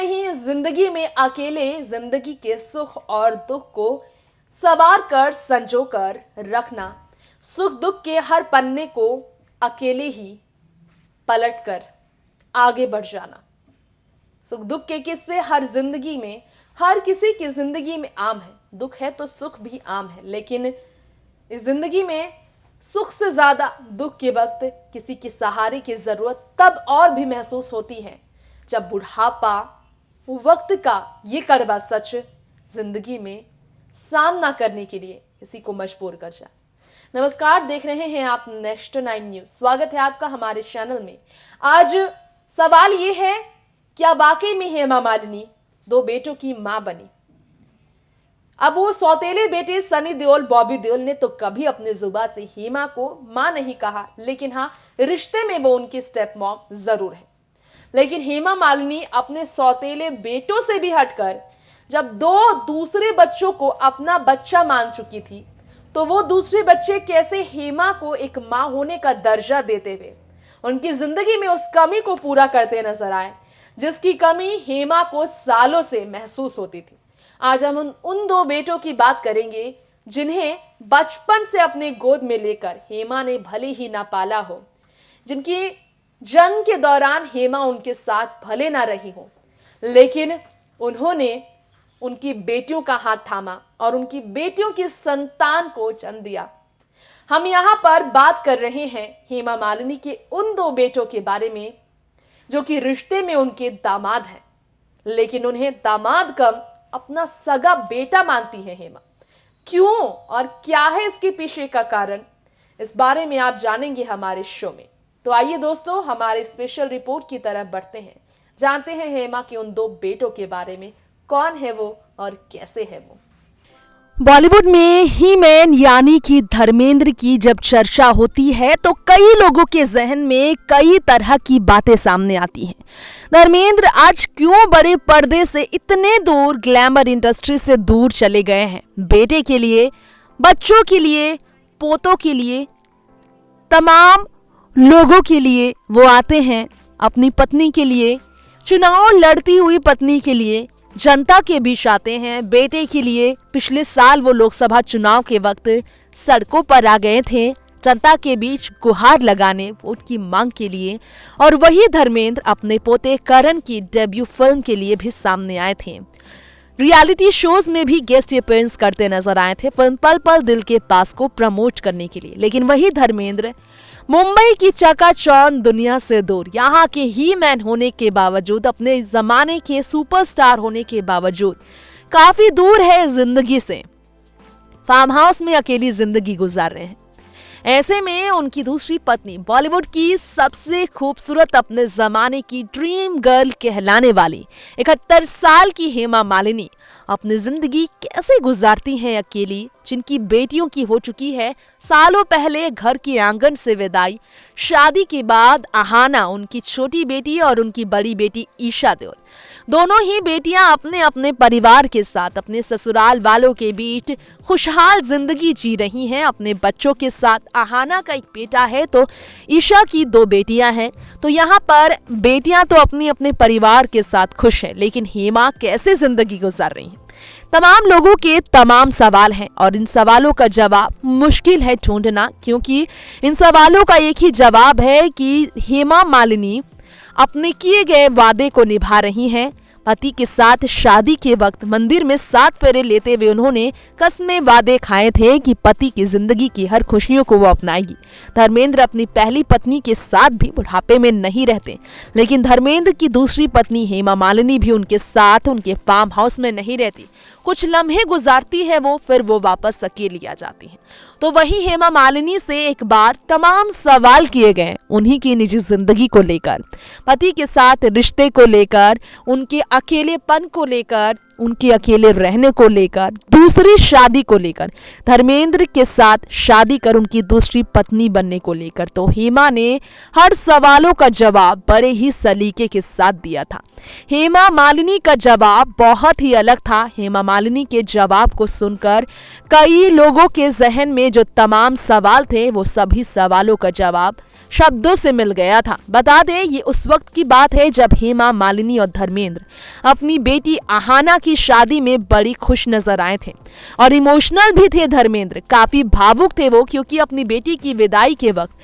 नहीं, जिंदगी में अकेले जिंदगी के सुख और दुख को सवार कर संजो कर रखना, सुख दुख के हर पन्ने को अकेले ही पलट कर आगे बढ़ जाना। सुख दुख के किस्से हर जिंदगी में, हर किसी की जिंदगी में आम है। दुख है तो सुख भी आम है, लेकिन इस जिंदगी में सुख से ज्यादा दुख के वक्त किसी के सहारे की जरूरत तब और भी महसूस होती है जब बुढ़ापा वक्त का ये कड़वा सच जिंदगी में सामना करने के लिए किसी को मजबूर कर जाए। नमस्कार, देख रहे हैं आप नेक्स्ट 9 न्यूज। स्वागत है आपका हमारे चैनल में। आज सवाल ये है, क्या वाकई में हेमा मालिनी 2 बेटों की मां बनी? अब वो सौतेले बेटे सनी देओल, बॉबी देओल ने तो कभी अपने जुबान से हेमा को मां नहीं कहा, लेकिन हाँ, रिश्ते में वो उनकी स्टेप मॉम जरूर है। लेकिन हेमा मालिनी अपने सौतेले बेटों से भी हटकर जब 2 दूसरे बच्चों को अपना बच्चा मान चुकी थी, तो वो दूसरे बच्चे कैसे हेमा को एक मां होने का दर्जा देते हुए उनकी जिंदगी में उस कमी को पूरा करते नजर आए, जिसकी कमी हेमा को सालों से महसूस होती थी। आज हम उन 2 बेटों की बात करेंगे जिन्हें बचपन से अपने गोद में लेकर हेमा ने भले ही ना पाला हो, जिनकी जन्म के दौरान हेमा उनके साथ भले ना रही हो, लेकिन उन्होंने उनकी बेटियों का हाथ थामा और उनकी बेटियों की संतान को जन्म दिया। हम यहां पर बात कर रहे हैं हेमा मालिनी के उन 2 बेटों के बारे में जो कि रिश्ते में उनके दामाद हैं, लेकिन उन्हें दामाद कम अपना सगा बेटा मानती है हेमा। क्यों और क्या है इसके पीछे का कारण, इस बारे में आप जानेंगे हमारे शो में। तो आइए दोस्तों, हमारे स्पेशल रिपोर्ट की तरफ बढ़ते हैं, जानते हैं हेमा के उन 2 बेटों के बारे में। कौन है वो और कैसे है वो? बॉलीवुड में ही मैन यानी कि धर्मेंद्र की जब चर्चा होती है तो कई लोगों के जहन में कई तरह की बातें सामने आती हैं। धर्मेंद्र आज क्यों बड़े पर्दे से इतने दूर, ग्लैमर इंडस्ट्री से दूर चले गए हैं? बेटे के लिए, बच्चों के लिए, पोतों के लिए, तमाम लोगों के लिए वो आते हैं। अपनी पत्नी के लिए, चुनाव लड़ती हुई पत्नी के लिए जनता के बीच आते हैं। बेटे के लिए पिछले साल वो लोकसभा चुनाव के वक्त सड़कों पर आ गए थे, जनता के बीच गुहार लगाने, वोट की मांग के लिए। और वही धर्मेंद्र अपने पोते करण की डेब्यू फिल्म के लिए भी सामने आए थे। रियलिटी शोज में भी गेस्ट अपीयरेंस करते नजर आए थे फिल्म पल पल दिल के पास को प्रमोट करने के लिए। लेकिन वही धर्मेंद्र मुंबई की चकाचौंध दुनिया से दूर, यहाँ के ही मैन होने के बावजूद, अपने जमाने के सुपरस्टार होने के बावजूद काफी दूर है जिंदगी से। फार्म हाउस में अकेली जिंदगी गुजार रहे हैं। ऐसे में उनकी दूसरी पत्नी, बॉलीवुड की सबसे खूबसूरत, अपने जमाने की ड्रीम गर्ल कहलाने वाली 71 साल की हेमा मालिनी अपनी जिंदगी कैसे गुजारती हैं अकेली, जिनकी बेटियों की हो चुकी है सालों पहले घर के आंगन से विदाई। शादी के बाद आहाना, उनकी छोटी बेटी, और उनकी बड़ी बेटी ईशा देओल, दोनों ही बेटियां अपने अपने परिवार के साथ अपने ससुराल वालों के बीच खुशहाल जिंदगी जी रही हैं अपने बच्चों के साथ। आहाना का एक बेटा है तो ईशा की 2 बेटियां हैं। तो यहाँ पर बेटियां तो अपने अपने परिवार के साथ खुश हैं, लेकिन हेमा कैसे जिंदगी गुजार रही हैं? तमाम लोगों के तमाम सवाल हैं और इन सवालों का जवाब मुश्किल है ढूंढना, क्योंकि इन सवालों का एक ही जवाब है कि हेमा मालिनी अपने किए गए वादे को निभा रही हैं। पति के साथ शादी के वक्त मंदिर में 7 फेरे लेते हुए उन्होंने कसमें वादे खाए थे कि पति की जिंदगी की हर खुशियों को वो अपनाएगी। धर्मेंद्र अपनी पहली पत्नी के साथ भी बुढ़ापे में नहीं रहते, लेकिन धर्मेंद्र की दूसरी पत्नी हेमा मालिनी भी उनके साथ उनके फार्म हाउस में नहीं रहती। कुछ लम्हे गुजारती है वो, फिर वो वापस अकेली आ जाती है। तो वही हेमा मालिनी से एक बार तमाम सवाल किए गए उन्हीं की निजी जिंदगी को लेकर, पति के साथ रिश्ते को लेकर, उनके अकेलेपन को लेकर, उनके अकेले रहने को लेकर, दूसरी शादी को लेकर, धर्मेंद्र के साथ शादी कर उनकी दूसरी पत्नी बनने को लेकर। तो हेमा ने हर सवालों का जवाब बड़े ही सलीके के साथ दिया था। हेमा मालिनी का जवाब बहुत ही अलग था। हेमा मालिनी के जवाब को सुनकर कई लोगों के जहन में जो तमाम सवाल थे, वो सभी सवालों का जवाब शब्दों से मिल गया था। बता दें ये उस वक्त की बात है जब हेमा मालिनी और धर्मेंद्र अपनी बेटी आहाना की शादी में बड़ी खुश नजर आए थे और इमोशनल भी थे। धर्मेंद्र काफी भावुक थे वो, क्योंकि अपनी बेटी की विदाई के वक्त,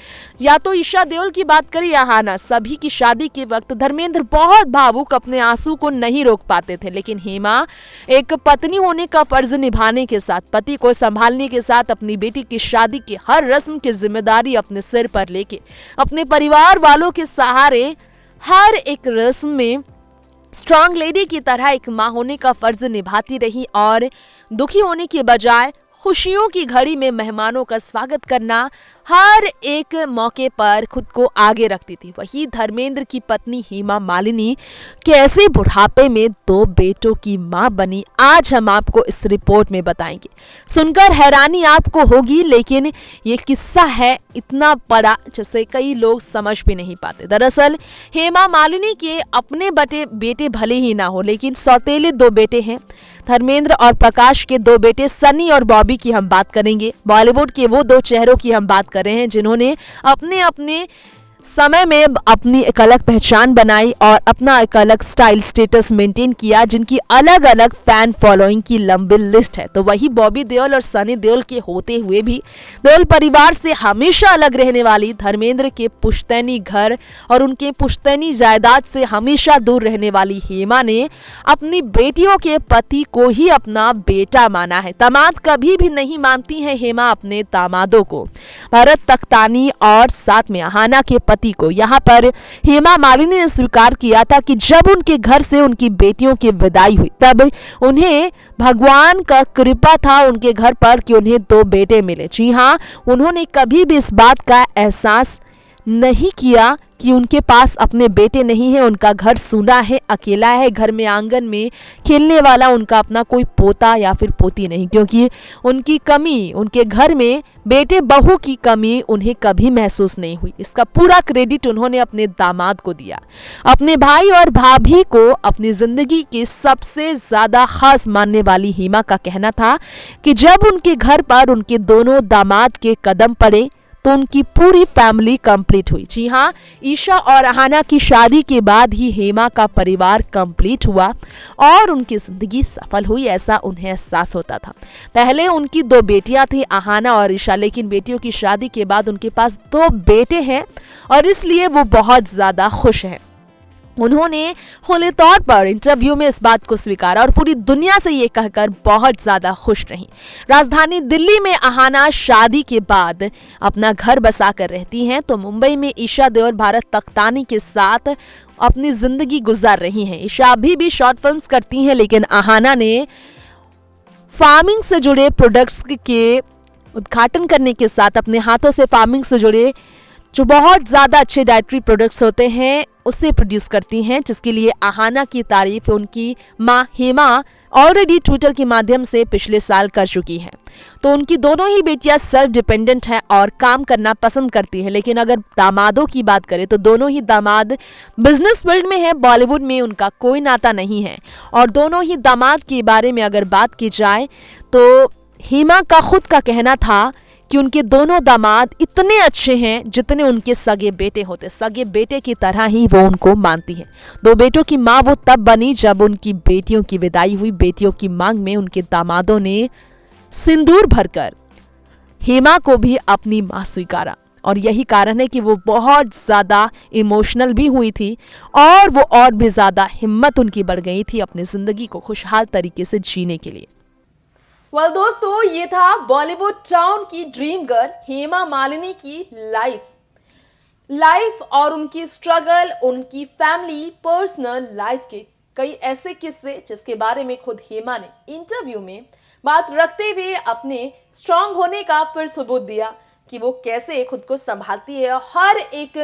या तो ईशा देओल की बात करें या आहाना, सभी की शादी के वक्त धर्मेंद्र बहुत भावुक अपने आंसू को नहीं रोक पाते थे। लेकिन हेमा एक पत्नी होने का फर्ज निभाने के साथ, पति को संभालने के साथ अपनी बेटी की शादी की हर रस्म की जिम्मेदारी अपने सिर पर लेके अपने परिवार वालों के सहारे हर एक रस्म में स्ट्रांग लेडी की तरह एक माँ होने का फर्ज निभाती रही और दुखी होने के बजाय खुशियों की घड़ी में मेहमानों का स्वागत करना, हर एक मौके पर खुद को आगे रखती थी। वही धर्मेंद्र की पत्नी हेमा मालिनी कैसे बुढ़ापे में 2 बेटों की मां बनी, आज हम आपको इस रिपोर्ट में बताएंगे। सुनकर हैरानी आपको होगी, लेकिन ये किस्सा है इतना बड़ा जिसे कई लोग समझ भी नहीं पाते। दरअसल हेमा मालिनी के अपने बेटे भले ही ना हो, लेकिन सौतेले 2 बेटे हैं। धर्मेंद्र और प्रकाश के 2 बेटे सनी और बॉबी की हम बात करेंगे। बॉलीवुड के वो 2 चेहरों की हम बात कर रहे हैं जिन्होंने अपने अपने समय में अपनी एक अलग पहचान बनाई और अपना एक अलग स्टाइल स्टेटस मेंटेन किया, जिनकी अलग अलग फैन फॉलोइंग की लंबी लिस्ट है। तो वही बॉबी देओल और सनी देओल के होते हुए भी देओल परिवार से हमेशा अलग रहने वाली, धर्मेंद्र के पुश्तैनी घर और उनके पुश्तैनी जायदाद से हमेशा दूर रहने वाली हेमा ने अपनी बेटियों के पति को ही अपना बेटा माना है। दामाद कभी भी नहीं मानती है हेमा अपने दामादों को, भरत तख्तानी और साथ में आहाना के पति को। यहाँ पर हेमा मालिनी ने स्वीकार किया था कि जब उनके घर से उनकी बेटियों की विदाई हुई तब उन्हें भगवान का कृपा था उनके घर पर कि उन्हें 2 बेटे मिले। जी हाँ, उन्होंने कभी भी इस बात का एहसास नहीं किया कि उनके पास अपने बेटे नहीं है, उनका घर सूना है, अकेला है, घर में आंगन में खेलने वाला उनका अपना कोई पोता या फिर पोती नहीं, क्योंकि उनकी कमी, उनके घर में बेटे बहू की कमी उन्हें कभी महसूस नहीं हुई। इसका पूरा क्रेडिट उन्होंने अपने दामाद को दिया। अपने भाई और भाभी को अपनी जिंदगी के सबसे ज्यादा खास मानने वाली हेमा का कहना था कि जब उनके घर पर उनके दोनों दामाद के कदम पड़े तो उनकी पूरी फैमिली कंप्लीट हुई। जी हाँ, ईशा और आहाना की शादी के बाद ही हेमा का परिवार कंप्लीट हुआ और उनकी जिंदगी सफल हुई, ऐसा उन्हें एहसास होता था। पहले उनकी 2 बेटियां थी, आहाना और ईशा, लेकिन बेटियों की शादी के बाद उनके पास 2 बेटे हैं और इसलिए वो बहुत ज्यादा खुश हैं। उन्होंने खुले तौर पर इंटरव्यू में इस बात को स्वीकारा और पूरी दुनिया से ये कहकर बहुत ज्यादा खुश रही। राजधानी दिल्ली में आहाना शादी के बाद अपना घर बसा कर रहती हैं, तो मुंबई में ईशा देओल भरत तख्तानी के साथ अपनी जिंदगी गुजार रही हैं। ईशा अभी भी शॉर्ट फिल्म्स करती हैं, लेकिन आहाना ने फार्मिंग से जुड़े प्रोडक्ट्स के उद्घाटन करने के साथ अपने हाथों से फार्मिंग से जुड़े जो बहुत ज़्यादा अच्छे डाइटरी प्रोडक्ट्स होते हैं उसे प्रोड्यूस करती हैं, जिसके लिए आहाना की तारीफ उनकी माँ हेमा ऑलरेडी ट्विटर के माध्यम से पिछले साल कर चुकी हैं। तो उनकी दोनों ही बेटियां सेल्फ डिपेंडेंट हैं और काम करना पसंद करती हैं। लेकिन अगर दामादों की बात करें तो दोनों ही दामाद बिजनेस फील्ड में है, बॉलीवुड में उनका कोई नाता नहीं है। और दोनों ही दामाद के बारे में अगर बात की जाए तो हेमा का खुद का कहना था कि उनके दोनों दामाद इतने अच्छे हैं जितने उनके सगे बेटे होते, सगे बेटे की तरह ही वो उनको मानती है। 2 बेटों की माँ वो तब बनी जब उनकी बेटियों की विदाई हुई। बेटियों की मांग में उनके दामादों ने सिंदूर भरकर हेमा को भी अपनी माँ स्वीकारा और यही कारण है कि वो बहुत ज़्यादा इमोशनल भी हुई थी और वो और भी ज़्यादा हिम्मत उनकी बढ़ गई थी अपनी ज़िंदगी को खुशहाल तरीके से जीने के लिए। दोस्तों, ये था बॉलीवुड टाउन की ड्रीम गर्ल हेमा मालिनी की लाइफ और उनकी स्ट्रगल, उनकी फैमिली, पर्सनल लाइफ के कई ऐसे किस्से जिसके बारे में खुद हेमा ने इंटरव्यू में बात रखते हुए अपने स्ट्रांग होने का फिर सबूत दिया कि वो कैसे खुद को संभालती है और हर एक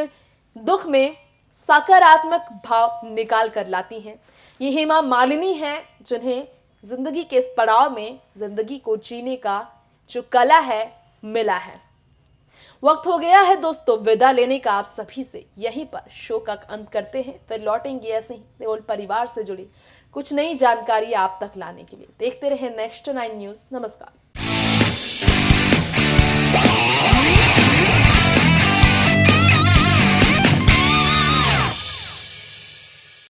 दुख में सकारात्मक भाव निकाल कर लाती हैं। ये हेमा मालिनी है जिन्हें जिंदगी के इस पड़ाव में जिंदगी को जीने का जो कला है मिला है। वक्त हो गया है दोस्तों विदा लेने का आप सभी से। यहीं पर शो का अंत करते हैं, फिर लौटेंगे ऐसे ही देओल परिवार से जुड़ी कुछ नई जानकारी आप तक लाने के लिए। देखते रहे नेक्स्ट 9 न्यूज़। नमस्कार।